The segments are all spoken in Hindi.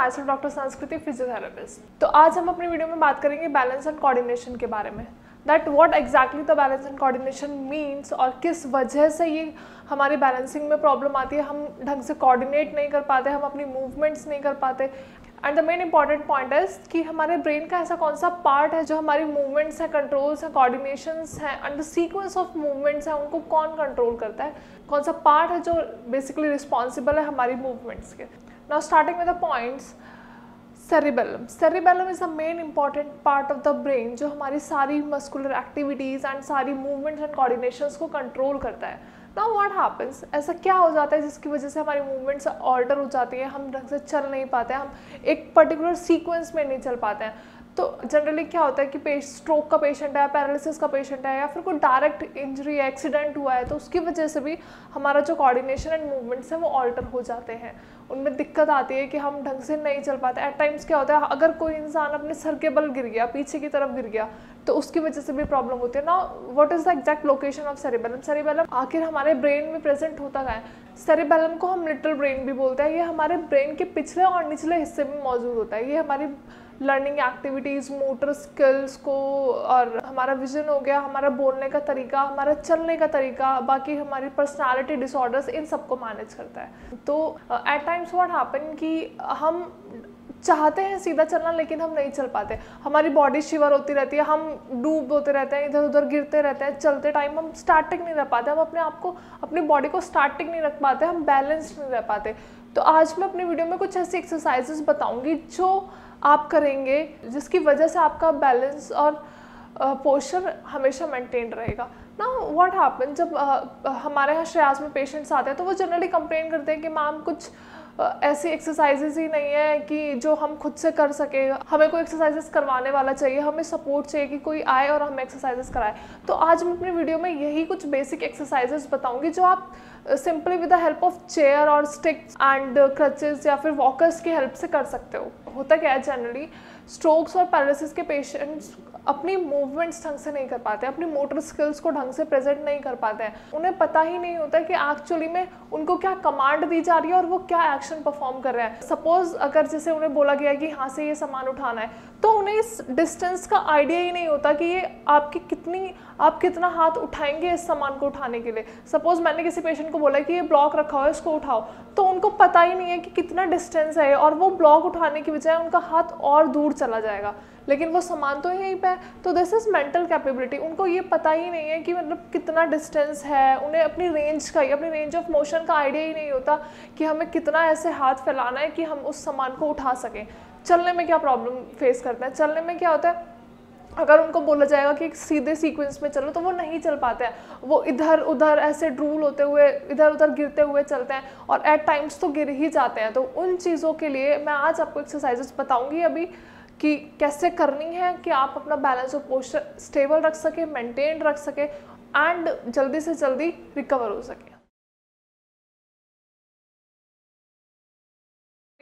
माई सेल्फ डॉक्टर संस्कृति, फिजियोथेरेपिस्ट। तो आज हम अपनी वीडियो में बात करेंगे बैलेंस एंड कोऑर्डिनेशन के बारे में, that what exactly the balance and coordination means, और किस वजह से ये हमारी बैलेंसिंग में प्रॉब्लम आती है। हम ढंग से कोऑर्डिनेट नहीं कर पाते, हम अपनी मूवमेंट्स नहीं कर पाते। And the main important point is कि हमारे ब्रेन का ऐसा कौन सा पार्ट है जो हमारी मूवमेंट्स हैं, कंट्रोल्स हैं, कोऑर्डिनेशंस हैं and the sequence of movements हैं, उनको कौन कंट्रोल करता है, कौन सा पार्ट है जो बेसिकली रिस्पॉन्सिबल है हमारी मूवमेंट्स के। Now starting with the points, cerebellum. Cerebellum is the main important part of the brain जो हमारी सारी मस्कुलर एक्टिविटीज एंड सारी मूवमेंट्स एंड कोऑर्डिनेशंस को कंट्रोल करता है। नाउ व्हाट हैपेंस, ऐसा क्या हो जाता है जिसकी वजह से हमारी मूवमेंट्स ऑल्टर हो जाती है, हम ढंग से चल नहीं पाते, हम एक पर्टिकुलर सीक्वेंस में नहीं चल पाते हैं। तो जनरली क्या होता है कि स्ट्रोक का पेशेंट है, पैरालिसिस का पेशेंट है, या फिर कोई डायरेक्ट इंजरी एक्सीडेंट हुआ है, तो उसकी वजह से भी हमारा जो कोऑर्डिनेशन एंड मूवमेंट्स हैं वो ऑल्टर हो जाते हैं, उनमें दिक्कत आती है कि हम ढंग से नहीं चल पाते। एट टाइम्स क्या होता है, अगर कोई इंसान अपने सर के बल गिर गया, पीछे की तरफ गिर गया, तो उसकी वजह से भी प्रॉब्लम होती है। ना what is the exact location of cerebellum? Cerebellum आखिर हमारे ब्रेन में प्रेजेंट होता है। सेरिबेलम को हम लिटिल ब्रेन भी बोलते हैं। ये हमारे ब्रेन के पिछले और निचले हिस्से में मौजूद होता है। ये हमारी लर्निंग एक्टिविटीज़, मोटर स्किल्स को, और हमारा विजन हो गया, हमारा बोलने का तरीका, हमारा चलने का तरीका, बाकी हमारी पर्सनालिटी डिसऑर्डर्स, इन सबको मैनेज करता है। तो एट टाइम्स व्हाट हैपन कि हम चाहते हैं सीधा चलना लेकिन हम नहीं चल पाते, हमारी बॉडी शिवर होती रहती है, हम डूब होते रहते हैं, इधर उधर गिरते रहते हैं, चलते टाइम हम स्टैटिक नहीं रह पाते, हम अपने आप को, अपनी बॉडी को स्टैटिक नहीं रख पाते, हम बैलेंस्ड नहीं रह पाते। तो आज मैं अपनी वीडियो में कुछ ऐसी एक्सरसाइजेस बताऊंगी जो आप करेंगे जिसकी वजह से आपका बैलेंस और पोस्चर हमेशा मेंटेन रहेगा। ना व्हाट हैपन, जब हमारे यहाँ श्रेयास में पेशेंट्स आते हैं तो वो जनरली कंप्लेन करते हैं कि मैम कुछ ऐसी एक्सरसाइजेज ही नहीं है कि जो हम खुद से कर सके, हमें कोई एक्सरसाइजेस करवाने वाला चाहिए, हमें सपोर्ट चाहिए कि कोई आए और हमें एक्सरसाइजेस कराए। तो आज मैं अपनी वीडियो में यही कुछ बेसिक एक्सरसाइजेस बताऊंगी जो आप simply with the help of chair और स्टिक्स एंड क्रचेस या फिर वॉकर्स की हेल्प से कर सकते हो। होता क्या है, जनरली स्ट्रोक्स और पैरालिसिस के पेशेंट्स अपनी मूवमेंट्स ढंग से नहीं कर पाते, अपनी मोटर स्किल्स को ढंग से प्रेजेंट नहीं कर पाते हैं। उन्हें पता ही नहीं होता कि एक्चुअली में उनको क्या कमांड दी जा रही है और वो क्या एक्शन परफॉर्म कर रहे हैं। सपोज अगर जैसे उन्हें बोला गया कि यहाँ से ये सामान उठाना है, तो उन्हें इस डिस्टेंस का आइडिया ही नहीं होता कि ये आप कितना हाथ उठाएंगे इस सामान को उठाने के लिए। सपोज मैंने किसी पेशेंट को बोला कि ये ब्लॉक रखा हुआ है, इसको उठाओ, तो उनको पता ही नहीं है कि कितना डिस्टेंस है, और वो ब्लॉक उठाने की बजाय उनका हाथ और दूर चला जाएगा, लेकिन वो सामान तो यहीं पे है। तो दिस इज मेंटल कैपेबिलिटी। उनको ये पता ही नहीं है कि मतलब कितना डिस्टेंस है, उन्हें अपनी रेंज ऑफ मोशन का आइडिया ही नहीं होता कि हमें कितना ऐसे हाथ फैलाना है कि हम उस सामान को उठा सकें। चलने में क्या प्रॉब्लम फेस करते हैं, चलने में क्या होता है, अगर उनको बोला जाएगा कि सीधे सीक्वेंस में चलो तो वो नहीं चल पाते हैं, वो इधर उधर ऐसे ड्रूल होते हुए, इधर उधर गिरते हुए चलते हैं, और एट टाइम्स तो गिर ही जाते हैं। तो उन चीज़ों के लिए मैं आज आपको एक्सरसाइजेस बताऊंगी अभी कि कैसे करनी है कि आप अपना बैलेंस और पोस्चर स्टेबल रख सके, मेंटेन रख सके एंड जल्दी से जल्दी रिकवर हो सके।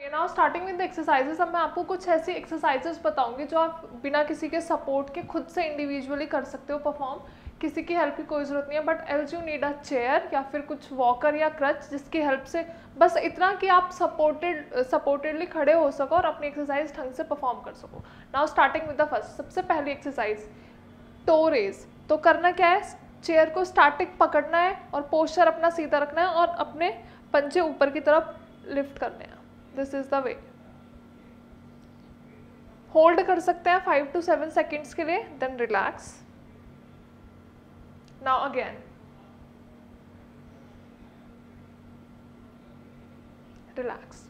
Now starting with the exercises, अब मैं आपको कुछ ऐसी एक्सरसाइजेस बताऊंगी जो आप बिना किसी के सपोर्ट के खुद से इंडिविजुअली कर सकते हो परफॉर्म। किसी की हेल्प की कोई ज़रूरत नहीं है, but else you need a chair या फिर कुछ वॉकर या क्रच जिसकी हेल्प से बस इतना कि आप सपोर्टेडली खड़े हो सको और अपनी एक्सरसाइज ढंग से परफॉर्म कर सको। Now starting with the first, सबसे पहली एक्सरसाइज टो रेज। तो करना क्या है, चेयर को स्टैटिक पकड़ना है और पोस्चर अपना सीधा रखना है और अपने पंजे ऊपर की तरफ लिफ्ट करने हैं। This is the way. Hold कर सकते हैं 5 to 7 सेकेंड्स के लिए, then relax. Now again relax.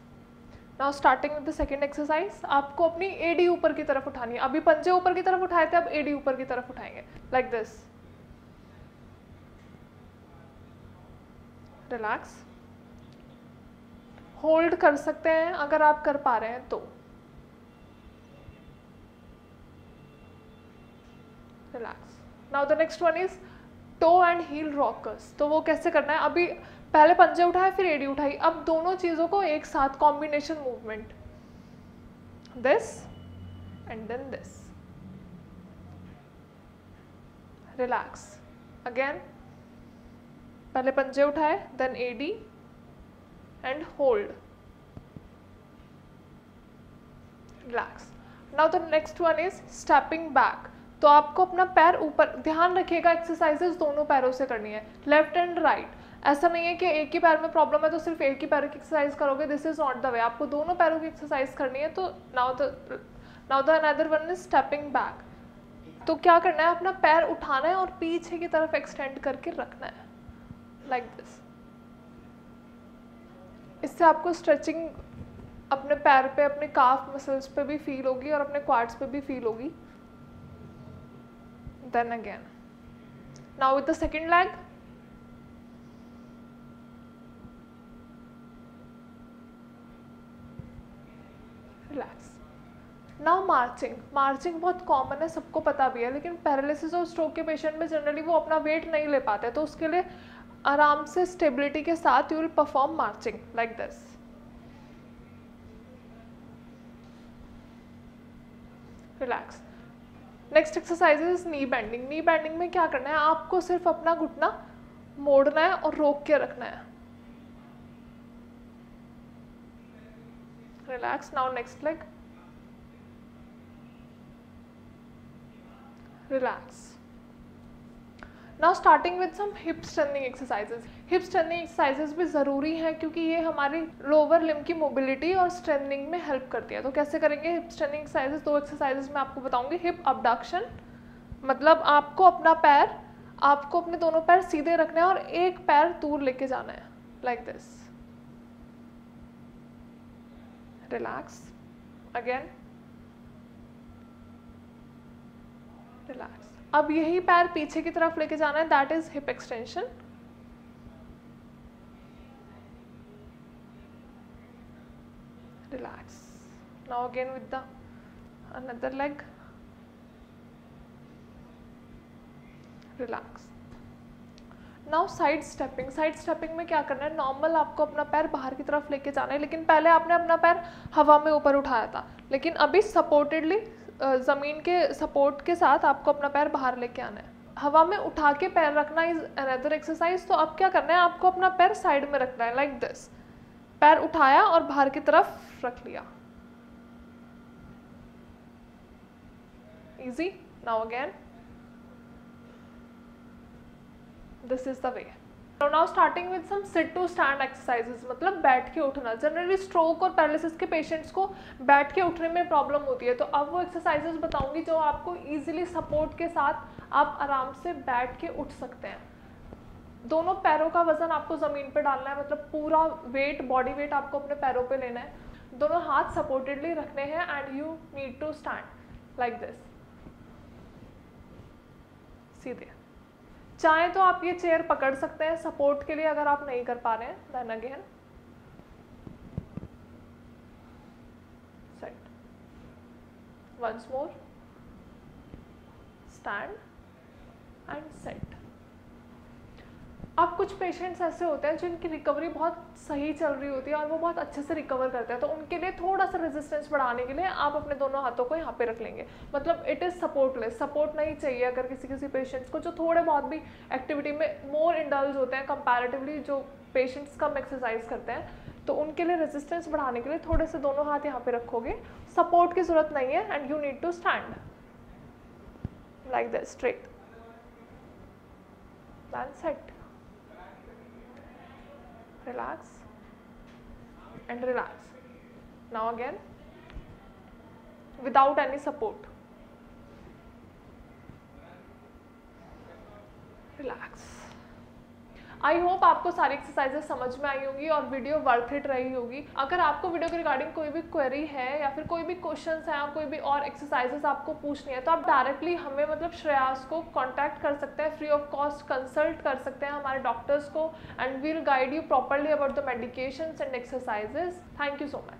Now starting with the second exercise, आपको अपनी एडी ऊपर की तरफ उठानी है। अभी पंजे ऊपर की तरफ उठाए थे, अब एडी ऊपर की तरफ उठाएंगे, लाइक दिस। रिलैक्स। होल्ड कर सकते हैं अगर आप कर पा रहे हैं तो। Relax. Now the next one is toe and heel rockers. तो वो कैसे करना है, अभी पहले पंजे उठाए फिर एडी उठाई, अब दोनों चीज़ों को एक साथ combination movement, this and then this. Relax. Again पहले पंजे उठाए, देन एडी and hold, relax. Now the next one is stepping back. तो आपको अपना पैर ऊपर, ध्यान रखिएगा एक्सरसाइजेस दोनों पैरों से करनी है, लेफ्ट एंड राइट। ऐसा नहीं है कि एक ही पैर में प्रॉब्लम है तो सिर्फ एक ही पैर की एक्सरसाइज करोगे, this is not the way. आपको दोनों पैरों की एक्सरसाइज करनी है। तो now the another one is stepping back. तो क्या करना है, अपना पैर उठाना है और पीछे की तरफ एक्सटेंड करके रखना है, लाइक दिस। इससे आपको स्ट्रेचिंग अपने पैर पे, अपने काफ मसल्स पे भी फील होगी और अपने क्वाड्स पे भी फील होगी। Then again, now with the second leg, relax. Now marching. Marching बहुत कॉमन है, सबको पता भी है, लेकिन पैरालिसिस और स्ट्रोक के पेशेंट में जनरली वो अपना वेट नहीं ले पाते, तो उसके लिए आराम से स्टेबिलिटी के साथ you will perform marching like this. Relax. Next exercise is knee bending. Knee bending में क्या करना है, आपको सिर्फ अपना घुटना मोड़ना है और रोक के रखना है। Relax. Now next leg, relax. Now starting with some hip strengthening exercises. Hip strengthening exercises भी ज़रूरी है क्योंकि ये हमारी लोअर लिम्ब की मोबिलिटी और स्ट्रेंथनिंग में हेल्प करती है। तो कैसे करेंगे हिप स्ट्रेंथनिंग एक्सरसाइजेज? दो एक्सरसाइजेज मैं आपको बताऊंगी। हिप अबडक्शन, मतलब आपको अपना पैर, आपको अपने दोनों पैर सीधे रखना है और एक पैर दूर लेके जाना है, like this. Relax. Again, relax. अब यही पैर पीछे की तरफ लेके जाना है, that is hip extension. Relax. Now again with the another leg, relax. Now side stepping. Side stepping में क्या करना है, नॉर्मल आपको अपना पैर बाहर की तरफ लेके जाना है, लेकिन पहले आपने अपना पैर हवा में ऊपर उठाया था, लेकिन अभी सपोर्टेडली ज़मीन के सपोर्ट के साथ आपको अपना पैर बाहर लेके आना है। हवा में उठा के पैर रखना इज अनदर एक्सरसाइज। तो अब क्या करना है, आपको अपना पैर साइड में रखना है, लाइक दिस। पैर उठाया और बाहर की तरफ रख लिया, easy. Now again, this is the way. Now starting with some sit to stand exercises, मतलब बैठ के उठना। जनरली स्ट्रोक और पैरालिसिस के पेशेंट्स को बैठ के उठने में प्रॉब्लम होती है, तो अब वो एक्सरसाइजेस बताऊंगी जो आपको इजीली सपोर्ट के साथ आप आराम से बैठ के उठ सकते हैं। दोनों पैरों का वजन आपको ज़मीन पे डालना है, मतलब पूरा वेट, बॉडी वेट आपको अपने पैरों पे लेना है। दोनों हाथ सपोर्टेडली रखने हैं and you need to stand like this, सीधे। चाहे तो आप ये चेयर पकड़ सकते हैं सपोर्ट के लिए, अगर आप नहीं कर पा रहे हैं। Then again, sit, once more, stand and sit. अब कुछ पेशेंट्स ऐसे होते हैं जिनकी रिकवरी बहुत सही चल रही होती है और वो बहुत अच्छे से रिकवर करते हैं, तो उनके लिए थोड़ा सा रेजिस्टेंस बढ़ाने के लिए आप अपने दोनों हाथों को यहाँ पे रख लेंगे, मतलब इट इज़ सपोर्टलेस। सपोर्ट नहीं चाहिए अगर किसी पेशेंट्स को जो थोड़े बहुत भी एक्टिविटी में मोर इंडल्ज होते हैं कंपैरेटिवली, जो पेशेंट्स कम एक्सरसाइज करते हैं, तो उनके लिए रेजिस्टेंस बढ़ाने के लिए थोड़े से दोनों हाथ यहाँ पे रखोगे। सपोर्ट की जरूरत नहीं है and you need to stand like this, straight, then sit, relax and relax. Now again, without any support, relax. I hope आपको सारी एक्सरसाइजेस समझ में आई होंगी और वीडियो वर्थ इट रही होगी। अगर आपको वीडियो के रिगार्डिंग कोई भी क्वेरी है या फिर कोई भी क्वेश्चंस हैं, कोई भी और एक्सरसाइजेस आपको पूछनी है, तो आप डायरेक्टली हमें, मतलब श्रेयास को कांटेक्ट कर सकते हैं, फ्री ऑफ कॉस्ट कंसल्ट कर सकते हैं हमारे डॉक्टर्स को, and we will guide you properly about the medications and exercises. Thank you so much.